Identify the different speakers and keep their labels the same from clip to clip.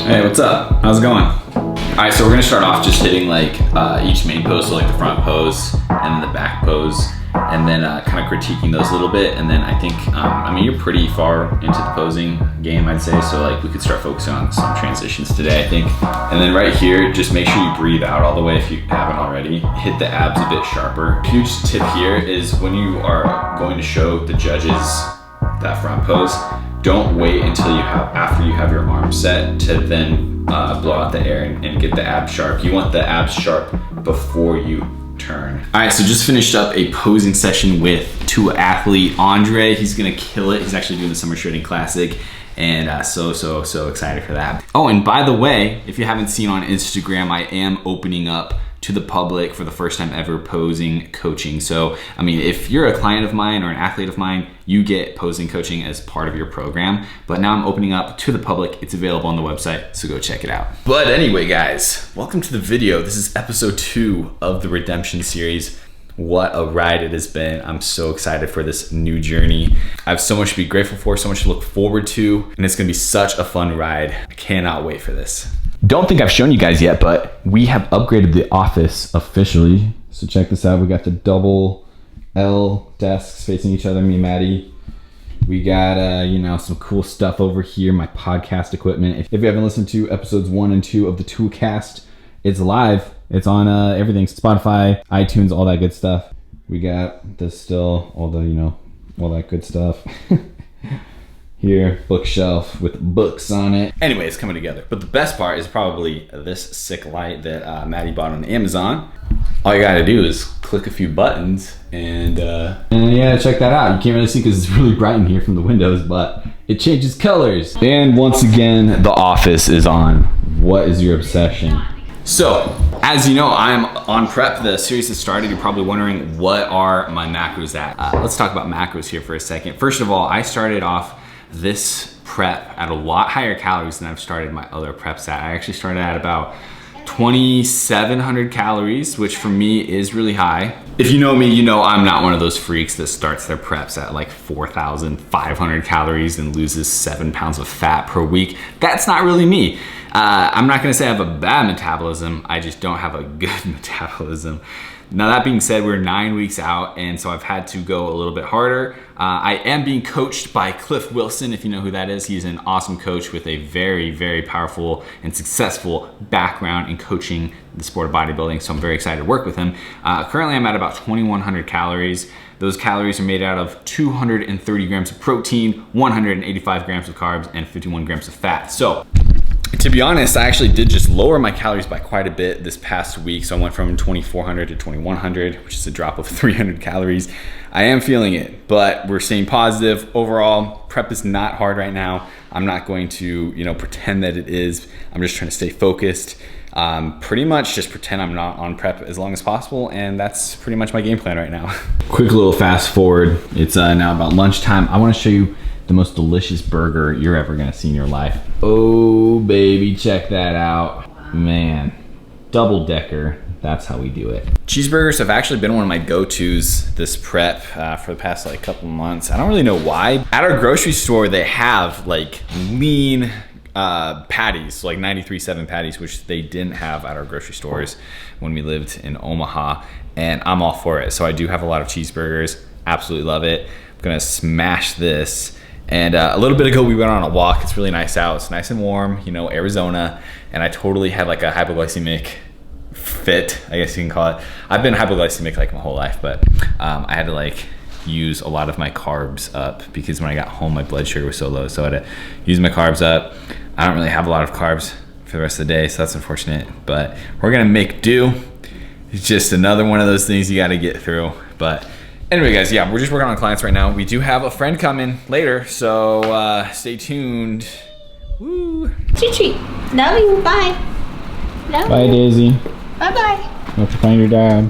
Speaker 1: Hey, what's up? How's it going? All right, so we're gonna start off just hitting like each main pose, so like the front pose and then the back pose, and then kind of critiquing those a little bit. And then I think, I mean, you're pretty far into the posing game, I'd say. So like we could start focusing on some transitions today, I think. And then right here, just make sure you breathe out all the way if you haven't already. Hit the abs a bit sharper. Huge tip here is when you are going to show the judges that front pose, don't wait until after you have your arms set to then blow out the air and get the abs sharp. You want the abs sharp before you turn. All right, so just finished up a posing session with two athlete Andre. He's gonna kill it. He's actually doing the Summer Shredding Classic, and so excited for that. Oh, and by the way, if you haven't seen on Instagram, I am opening up to the public for the first time ever posing coaching. So, I mean, if you're a client of mine or an athlete of mine, you get posing coaching as part of your program. But now I'm opening up to the public. It's available on the website, so go check it out. But anyway, guys, welcome to the video. This is episode 2 of the Redemption series. What a ride it has been. I'm so excited for this new journey. I have so much to be grateful for, so much to look forward to, and it's gonna be such a fun ride. I cannot wait for this. Don't think I've shown you guys yet, but we have upgraded the office officially. So check this out. We got the double L desks facing each other, me and Maddie. We got, you know, some cool stuff over here, my podcast equipment. If you haven't listened to episodes 1 and 2 of the Toolcast, it's live. It's on everything, Spotify, iTunes, all that good stuff. We got this still, all the, you know, all that good stuff. Here, bookshelf with books on it. Anyway, it's coming together. But the best part is probably this sick light that Maddie bought on Amazon. All you gotta do is click a few buttons and yeah, check that out. You can't really see because it's really bright in here from the windows, but it changes colors. And once again, the office is on. What is your obsession? So, as you know, I'm on prep. The series has started. You're probably wondering, what are my macros at? Let's talk about macros here for a second. First of all, I started off this prep at a lot higher calories than I've started my other preps at. I actually started at about 2,700 calories, which for me is really high. If you know me, you know I'm not one of those freaks that starts their preps at like 4,500 calories and loses 7 pounds of fat per week. That's not really me. I'm not gonna say I have a bad metabolism, I just don't have a good metabolism. Now that being said, we're 9 weeks out, and so I've had to go a little bit harder. I am being coached by Cliff Wilson, if you know who that is. He's an awesome coach with a very, very powerful and successful background in coaching the sport of bodybuilding, so I'm very excited to work with him. Currently, I'm at about 2,100 calories. Those calories are made out of 230 grams of protein, 185 grams of carbs, and 51 grams of fat. So, to be honest, I actually did just lower my calories by quite a bit this past week. So I went from 2,400 to 2,100, which is a drop of 300 calories. I am feeling it, but we're staying positive. Overall, prep is not hard right now. I'm not going to, you know, pretend that it is. I'm just trying to stay focused. Pretty much just pretend I'm not on prep as long as possible, and that's pretty much my game plan right now. Quick little fast forward. It's now about lunchtime. I want to show you the most delicious burger you're ever gonna see in your life. Oh baby, check that out. Man, double decker, that's how we do it. Cheeseburgers have actually been one of my go-tos this prep for the past like couple months. I don't really know why. At our grocery store, they have like lean patties, like 93.7 patties, which they didn't have at our grocery stores when we lived in Omaha, and I'm all for it. So I do have a lot of cheeseburgers, absolutely love it. I'm gonna smash this. And a little bit ago, we went on a walk. It's really nice out. It's nice and warm, you know, Arizona. And I totally had like a hypoglycemic fit, I guess you can call it. I've been hypoglycemic like my whole life, but I had to like use a lot of my carbs up because when I got home, my blood sugar was so low. So I had to use my carbs up. I don't really have a lot of carbs for the rest of the day, so that's unfortunate. But we're gonna make do. It's just another one of those things you gotta get through. But anyway, guys, yeah, we're just working on clients right now. We do have a friend coming later, so stay tuned. Woo.
Speaker 2: Treat. Love you. Bye. Love
Speaker 1: Bye,
Speaker 2: you.
Speaker 1: Daisy.
Speaker 2: Bye-bye.
Speaker 1: Hope to find your dad.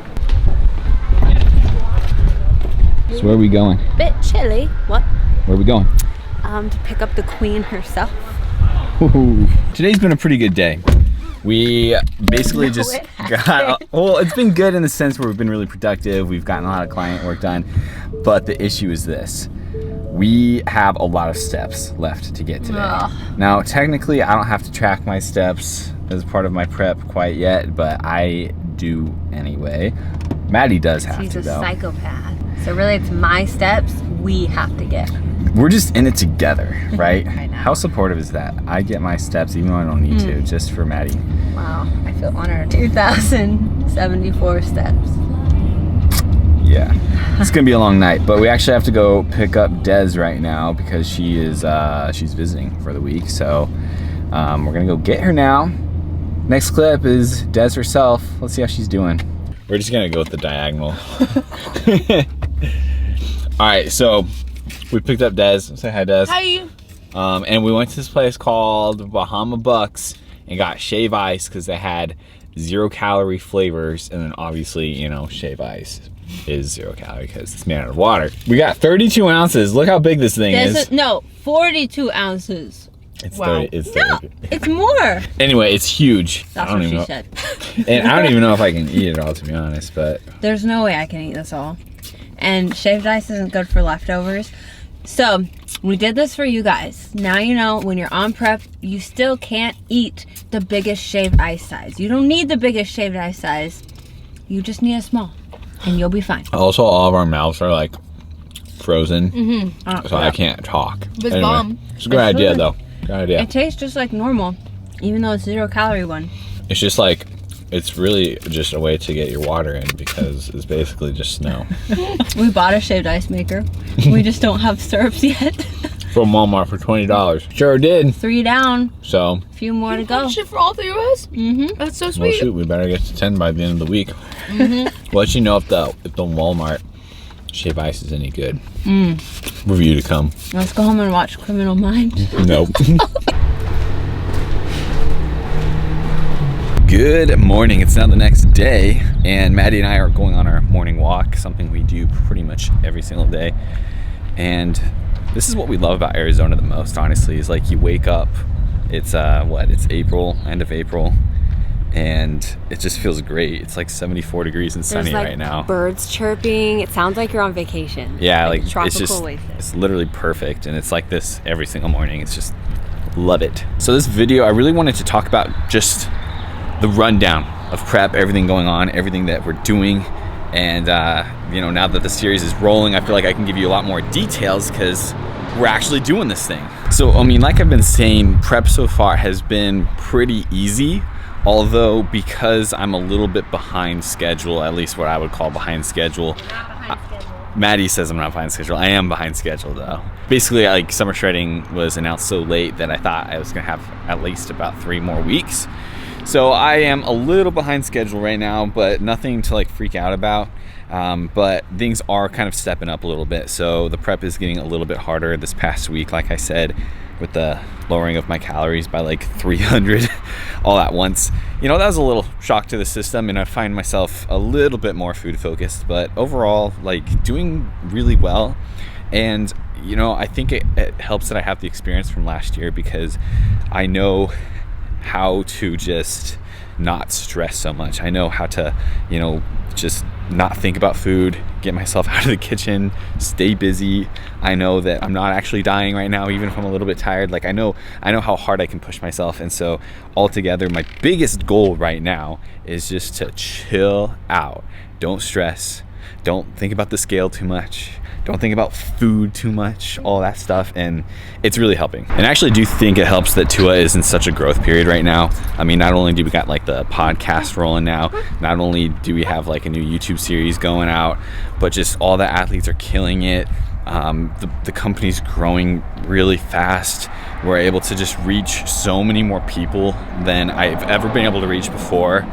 Speaker 1: So where are we going?
Speaker 2: Bit chilly. What?
Speaker 1: Where are we going?
Speaker 2: To pick up the queen herself.
Speaker 1: Ooh. Today's been a pretty good day. We basically just got, well, it's been good in the sense where we've been really productive. We've gotten a lot of client work done, but the issue is this. we have a lot of steps left to get today. Now, technically, I don't have to track my steps as part of my prep quite yet, but I do anyway. Maddie does have to, though.
Speaker 3: She's a psychopath. So really, it's my steps we have to get.
Speaker 1: We're just in it together, right?
Speaker 3: I know.
Speaker 1: How supportive is that? I get my steps even though I don't need to, just for Maddie.
Speaker 3: Wow, I feel honored. 2,074 steps.
Speaker 1: Yeah, it's gonna be a long night, but we actually have to go pick up Des right now because she is she's visiting for the week. So we're gonna go get her now. Next clip is Des herself. Let's see how she's doing. We're just gonna go with the diagonal. All right, so we picked up Des. Say hi, Des.
Speaker 2: Hi.
Speaker 1: And we went to this place called Bahama Bucks and got shave ice because they had 0-calorie flavors, and then obviously, you know, shave ice is 0 calorie because it's made out of water. We got 32 ounces. Look how big this thing is.
Speaker 2: No, 42 ounces.
Speaker 1: It's
Speaker 2: Wow.
Speaker 1: 30. It's
Speaker 2: No,
Speaker 1: 30.
Speaker 2: it's more.
Speaker 1: Anyway, it's huge.
Speaker 2: That's
Speaker 1: I don't
Speaker 2: what
Speaker 1: even
Speaker 2: she
Speaker 1: know.
Speaker 2: said.
Speaker 1: And I don't even know if I can eat it all, to be honest. But
Speaker 2: There's no way I can eat this all. And shaved ice isn't good for leftovers. So we did this for you guys. Now you know when you're on prep, you still can't eat the biggest shaved ice size. You don't need the biggest shaved ice size. You just need a small, and you'll be fine.
Speaker 1: also, all of our mouths are like frozen, so I can't talk.
Speaker 2: It's bomb.
Speaker 1: It's a good
Speaker 2: It's
Speaker 1: idea,
Speaker 2: really-
Speaker 1: though. Good idea.
Speaker 2: It tastes just like normal, even though it's 0-calorie one.
Speaker 1: It's just like, it's really just a way to get your water in because it's basically just snow.
Speaker 2: We bought a shaved ice maker. We just don't have syrups yet.
Speaker 1: From Walmart for $20. Sure did.
Speaker 2: 3 down,
Speaker 1: So,
Speaker 2: a few more to go.
Speaker 4: Shit for all 3 of us?
Speaker 2: Mm-hmm.
Speaker 4: That's so
Speaker 1: well,
Speaker 4: sweet.
Speaker 1: shoot, we better get to 10 by the end of the week. We'll let you know if the Walmart shave ice is any good. Review to come.
Speaker 2: Let's go home and watch Criminal Minds.
Speaker 1: Nope. Good morning. It's now the next day, and Maddie and I are going on our morning walk, something we do pretty much every single day. And this is what we love about Arizona the most, honestly, is like you wake up, it's it's April, end of April, and it just feels great. It's like 74 degrees and sunny
Speaker 3: There's like
Speaker 1: right now.
Speaker 3: birds chirping. It sounds like you're on vacation.
Speaker 1: Yeah, like
Speaker 3: tropical
Speaker 1: it's just,
Speaker 3: oasis.
Speaker 1: it's literally perfect, and it's like this every single morning. It's just, love it. So this video, I really wanted to talk about just the rundown of prep, everything going on, everything that we're doing. And you know, now that the series is rolling, I feel like I can give you a lot more details because we're actually doing this thing. So, I mean, like I've been saying, prep so far has been pretty easy, although because I'm a little bit behind schedule, at least what I would call behind schedule. Maddie says I'm not behind schedule. I am behind schedule, though. Basically, like, summer shredding was announced so late that I thought I was gonna have at least about 3 more weeks. So I am a little behind schedule right now, but nothing to like freak out about. But things are kind of stepping up a little bit. So the prep is getting a little bit harder this past week, like I said, with the lowering of my calories by like 300 all at once. You know, that was a little shock to the system, and I find myself a little bit more food focused, but overall, like, doing really well. And you know, I think it helps that I have the experience from last year because I know how to just not stress so much. I know how to, you know, just not think about food, get myself out of the kitchen, stay busy. I know that I'm not actually dying right now, even if I'm a little bit tired. Like I know how hard I can push myself. And so altogether, my biggest goal right now is just to chill out. Don't stress. Don't think about the scale too much. Don't think about food too much, all that stuff, and it's really helping. And I actually do think it helps that Tua is in such a growth period right now. I mean, not only do we got like the podcast rolling now, not only do we have like a new YouTube series going out, but just all the athletes are killing it. The company's growing really fast. We're able to just reach so many more people than I've ever been able to reach before,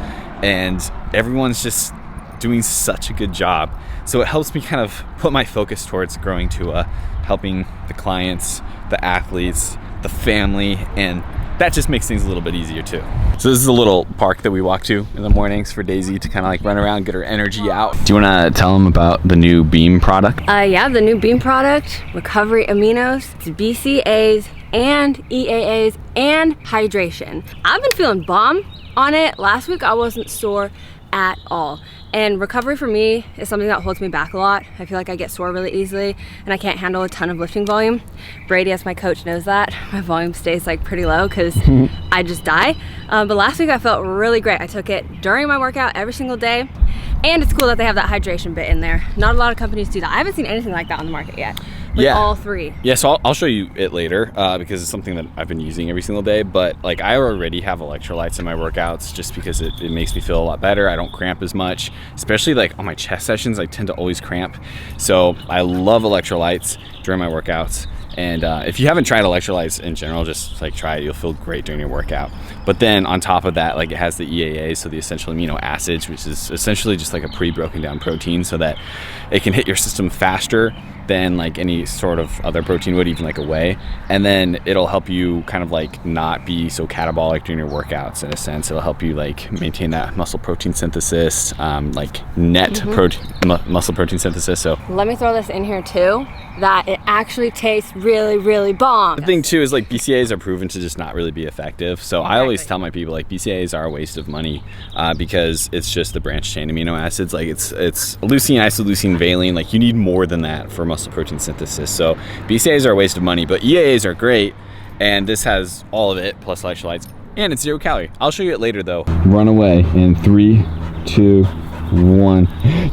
Speaker 1: and everyone's just doing such a good job. So it helps me kind of put my focus towards growing Tua, helping the clients, the athletes, the family, and that just makes things a little bit easier too. So this is a little park that we walk to in the mornings for Daisy to kind of like run around, get her energy out. Do you want to tell them about the new Beam product?
Speaker 3: Yeah, the new Beam product, Recovery Aminos. It's BCAAs and EAAs and hydration. I've been feeling bomb on it. Last week I wasn't sore at all. And recovery for me is something that holds me back a lot. I feel like I get sore really easily and I can't handle a ton of lifting volume. Brady, as my coach, knows that. My volume stays like pretty low because I just die. But last week I felt really great. I took it during my workout every single day. And it's cool that they have that hydration bit in there. Not a lot of companies do that. I haven't seen anything like that on the market yet. With all three.
Speaker 4: Yeah, so I'll show you it later because it's something that I've been using every single day. But like I already have electrolytes in my workouts just because it makes me feel a lot better. I don't cramp as much, especially like on my chest sessions. I tend to always cramp. So I love electrolytes during my workouts. And if you haven't tried electrolytes in general, just like try it. You'll feel great during your workout. But then on top of that, like it has the EAA, so the essential amino acids, which is essentially just like a pre-broken down protein so that it can hit your system faster than like any sort of other protein would, even like a whey. And then it'll help you kind of like not be so catabolic during your workouts in a sense. It'll help you like maintain that muscle protein synthesis, like net muscle protein synthesis. So
Speaker 3: let me throw this in here too, that it actually tastes really, really bomb.
Speaker 4: The thing too is like BCAAs are proven to just not really be effective. So I always tell my people like BCAAs are a waste of money because it's just the branched chain amino acids. Like it's leucine, isoleucine, valine. Like you need more than that for muscle protein synthesis. So BCAAs are a waste of money, but EAAs are great. And this has all of it plus electrolytes and it's 0 calorie. I'll show you it later though. Run away in 3, 2, 1.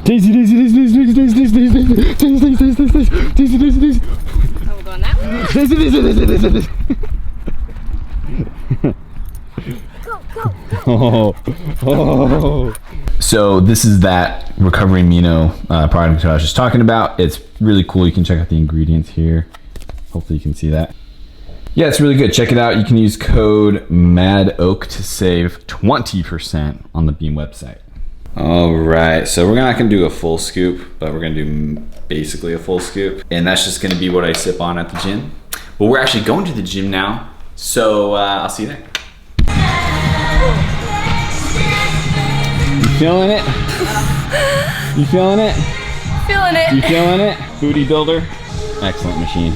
Speaker 4: Daisy, Daisy, Daisy, Daisy, Daisy, Daisy, Daisy, Daisy, Daisy, Daisy, Daisy, Daisy, Daisy, Daisy.
Speaker 3: Oh, we're going that way?
Speaker 4: Daisy, Daisy, Daisy, Daisy, Daisy. Oh. So this is that recovery amino product I was just talking about. It's really cool. You can check out the ingredients here. Hopefully you can see that. Yeah, it's really good. Check it out. You can use code MADOAK to save 20% on the Beam website. All right, so we're not gonna do a full scoop, but we're gonna do basically a full scoop. And that's just gonna be what I sip on at the gym. But we're actually going to the gym now. So I'll see you there. You feeling it? You feeling it?
Speaker 3: Feeling it.
Speaker 4: You feeling it? Booty builder. Excellent machine.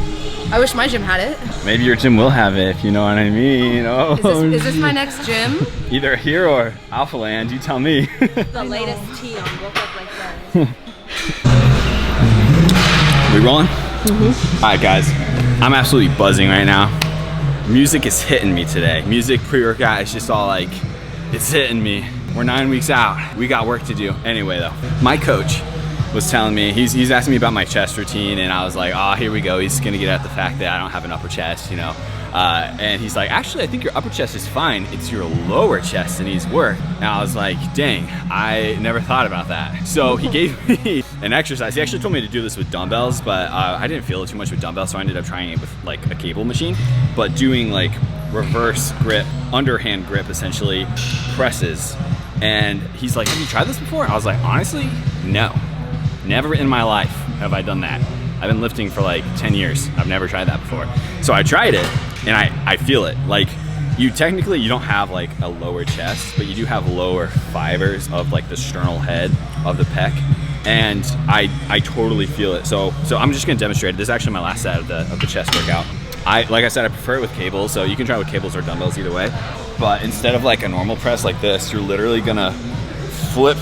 Speaker 5: I wish my gym had it.
Speaker 4: Maybe your gym will have it if you know what I mean. Oh,
Speaker 5: Is this my next gym?
Speaker 4: Either here or Alpha Land, you tell me.
Speaker 3: The latest tea on Woke Up Like That.
Speaker 4: We rolling? All right, guys. I'm absolutely buzzing right now. Music is hitting me today. Music pre-workout is just all like, it's hitting me. We're 9 weeks out. We got work to do. Anyway, though, my coach was telling me, he's asking me about my chest routine, and I was like, oh, here we go. He's gonna get at the fact that I don't have an upper chest, you know. And he's like, actually, I think your upper chest is fine. It's your lower chest that needs work. And I was like, dang, I never thought about that. So he gave me an exercise. He actually told me to do this with dumbbells, but I didn't feel it too much with dumbbells, so I ended up trying it with like a cable machine, but doing like reverse grip, underhand grip, essentially, presses. And he's like, have you tried this before? I was like, honestly, no. Never in my life have I done that. I've been lifting for like 10 years. I've never tried that before. So I tried it and I feel it. Like you don't have like a lower chest, but you do have lower fibers of like the sternal head of the pec. And I totally feel it. So I'm just gonna demonstrate it. This is actually my last set of the chest workout. Like I said, I prefer it with cables, so you can try with cables or dumbbells either way. But instead of like a normal press like this, you're literally gonna flip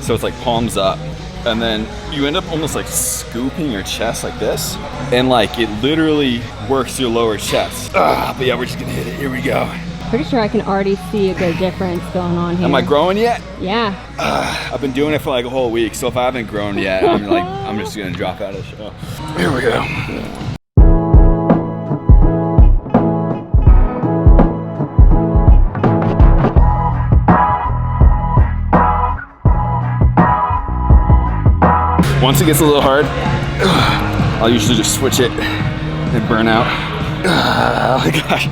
Speaker 4: so it's like palms up. And then you end up almost like scooping your chest like this. And like it literally works your lower chest. But yeah, we're just gonna hit it. Here we go.
Speaker 3: Pretty sure I can already see a good difference going on here.
Speaker 4: Am I growing yet?
Speaker 3: Yeah.
Speaker 4: I've been doing it for like a whole week. So if I haven't grown yet, I'm just gonna drop out of the show. Here we go. Once it gets a little hard, I'll usually just switch it and burn out. Oh my gosh.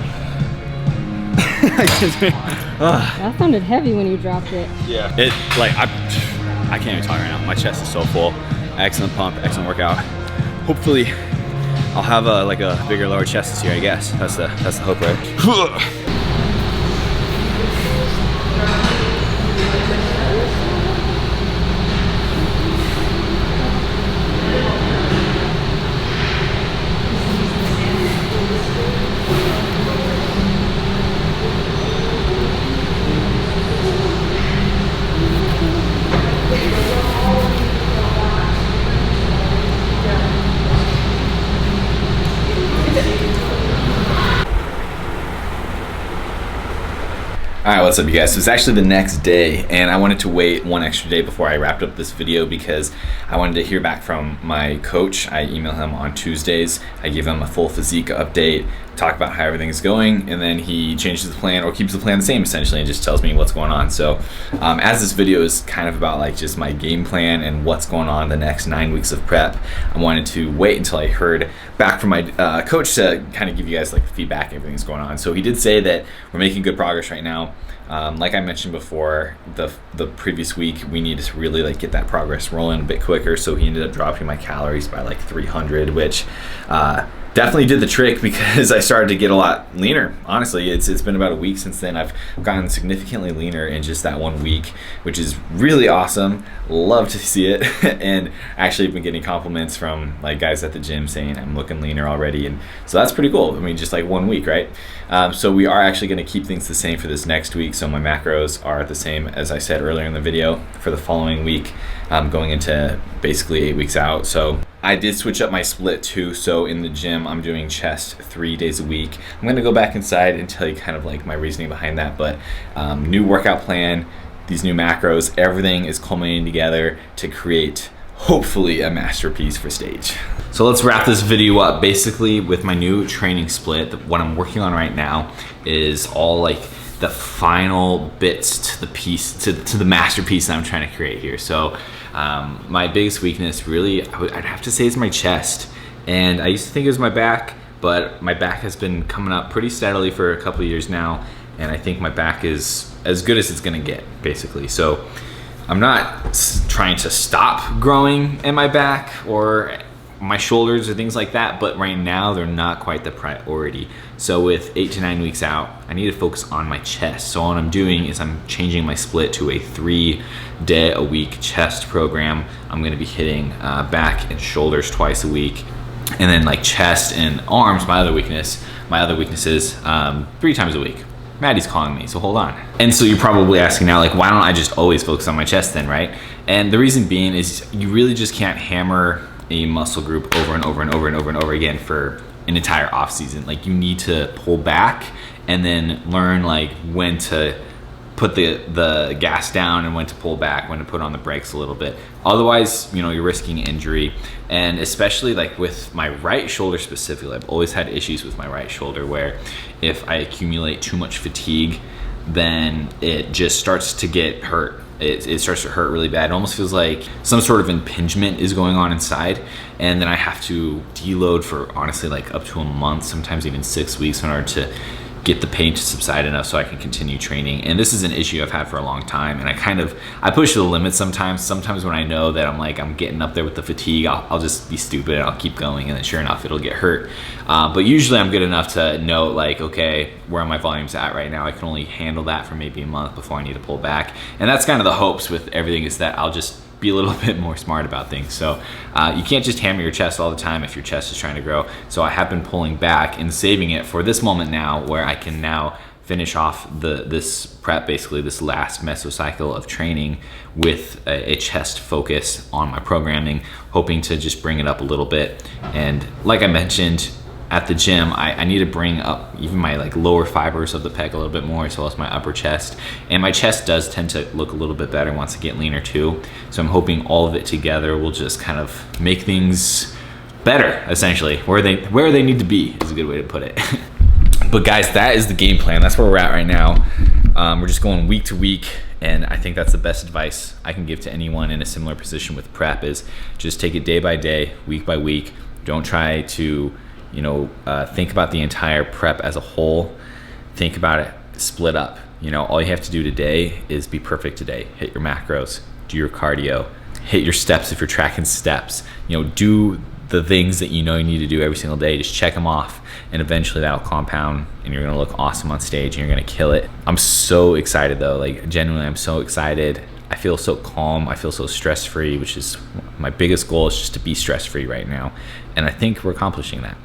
Speaker 3: That sounded heavy when you dropped it.
Speaker 4: Yeah. I can't even talk right now. My chest is so full. Excellent pump, excellent workout. Hopefully I'll have a bigger lower chest this year, I guess. That's the hope, right?
Speaker 1: All right, what's up, you guys? So it's actually the next day, and I wanted to wait one extra day before I wrapped up this video because I wanted to hear back from my coach. I email him on Tuesdays. I give him a full physique update, talk about how everything's going, and then he changes the plan or keeps the plan the same essentially and just tells me what's going on. So as this video is kind of about like just my game plan and what's going on the next 9 weeks of prep, I wanted to wait until I heard back from my coach to kind of give you guys like feedback and everything's going on. So he did say that we're making good progress right now. Like I mentioned before, the previous week, we need to really like get that progress rolling a bit quicker. So he ended up dropping my calories by like 300, which definitely did the trick because I started to get a lot leaner. Honestly, it's been about a week since then. I've gotten significantly leaner in just that 1 week, which is really awesome. Love to see it. And actually been getting compliments from like guys at the gym saying I'm looking leaner already. And so that's pretty cool. I mean, just like 1 week, right? So we are actually going to keep things the same for this next week. So my macros are the same as I said earlier in the video for the following week, going into basically 8 weeks out. So I did switch up my split too. So in the gym, I'm doing chest 3 days a week. I'm gonna go back inside and tell you kind of like my reasoning behind that, but new workout plan, these new macros, everything is culminating together to create hopefully a masterpiece for stage. So let's wrap this video up. Basically with my new training split, what I'm working on right now is all like the final bits to the piece, to the masterpiece that I'm trying to create here. So my biggest weakness really, I'd have to say, is my chest. And I used to think it was my back, but my back has been coming up pretty steadily for a couple of years now. And I think my back is as good as it's gonna get, basically. So I'm not trying to stop growing in my back or my shoulders or things like that, but right now they're not quite the priority. So with 8 to 9 weeks out, I need to focus on my chest. So what I'm doing is I'm changing my split to a 3-day-a-week chest program. I'm gonna be hitting back and shoulders twice a week, and then like chest and arms, my other weaknesses, 3 times a week. Maddie's calling me, so hold on. And so you're probably asking now, like, why don't I just always focus on my chest then, right? And the reason being is you really just can't hammer a muscle group over and over and over and over and over again for an entire off season. Like, you need to pull back and then learn like when to put the gas down and when to pull back, when to put on the brakes a little bit. Otherwise, you know, you're risking injury. And especially like with my right shoulder specifically, I've always had issues with my right shoulder where if I accumulate too much fatigue, then it just starts to get hurt. It starts to hurt really bad. It almost feels like some sort of impingement is going on inside, and then I have to deload for honestly like up to a month, sometimes even 6 weeks in order to get the pain to subside enough so I can continue training. And this is an issue I've had for a long time, and I push to the limit sometimes. Sometimes when I know that I'm getting up there with the fatigue, I'll just be stupid and I'll keep going, and then sure enough it'll get hurt. But usually I'm good enough to know like, okay, where are my volumes at right now? I can only handle that for maybe a month before I need to pull back. And that's kind of the hopes with everything, is that I'll just be a little bit more smart about things. So you can't just hammer your chest all the time if your chest is trying to grow. So I have been pulling back and saving it for this moment now, where I can now finish off this prep, basically this last mesocycle of training with a chest focus on my programming, hoping to just bring it up a little bit. And like I mentioned, at the gym, I need to bring up even my like lower fibers of the pec a little bit more, as well as my upper chest. And my chest does tend to look a little bit better once I get leaner too. So I'm hoping all of it together will just kind of make things better, essentially. Where they need to be is a good way to put it. But guys, that is the game plan. That's where we're at right now. We're just going week to week, and I think that's the best advice I can give to anyone in a similar position with prep, is just take it day by day, week by week. Don't try to think about the entire prep as a whole. Think about it split up. All you have to do today is be perfect today. Hit your macros, do your cardio, hit your steps if you're tracking steps. Do the things that you need to do every single day. Just check them off, and eventually that'll compound, and you're gonna look awesome on stage, and you're gonna kill it. I'm so excited though, like genuinely, I'm so excited. I feel so calm, I feel so stress-free, which is my biggest goal, is just to be stress-free right now. And I think we're accomplishing that.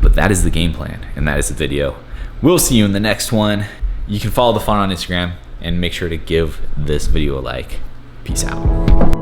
Speaker 1: But that is the game plan, and that is the video. We'll see you in the next one. You can follow the fun on Instagram, and make sure to give this video a like. Peace out.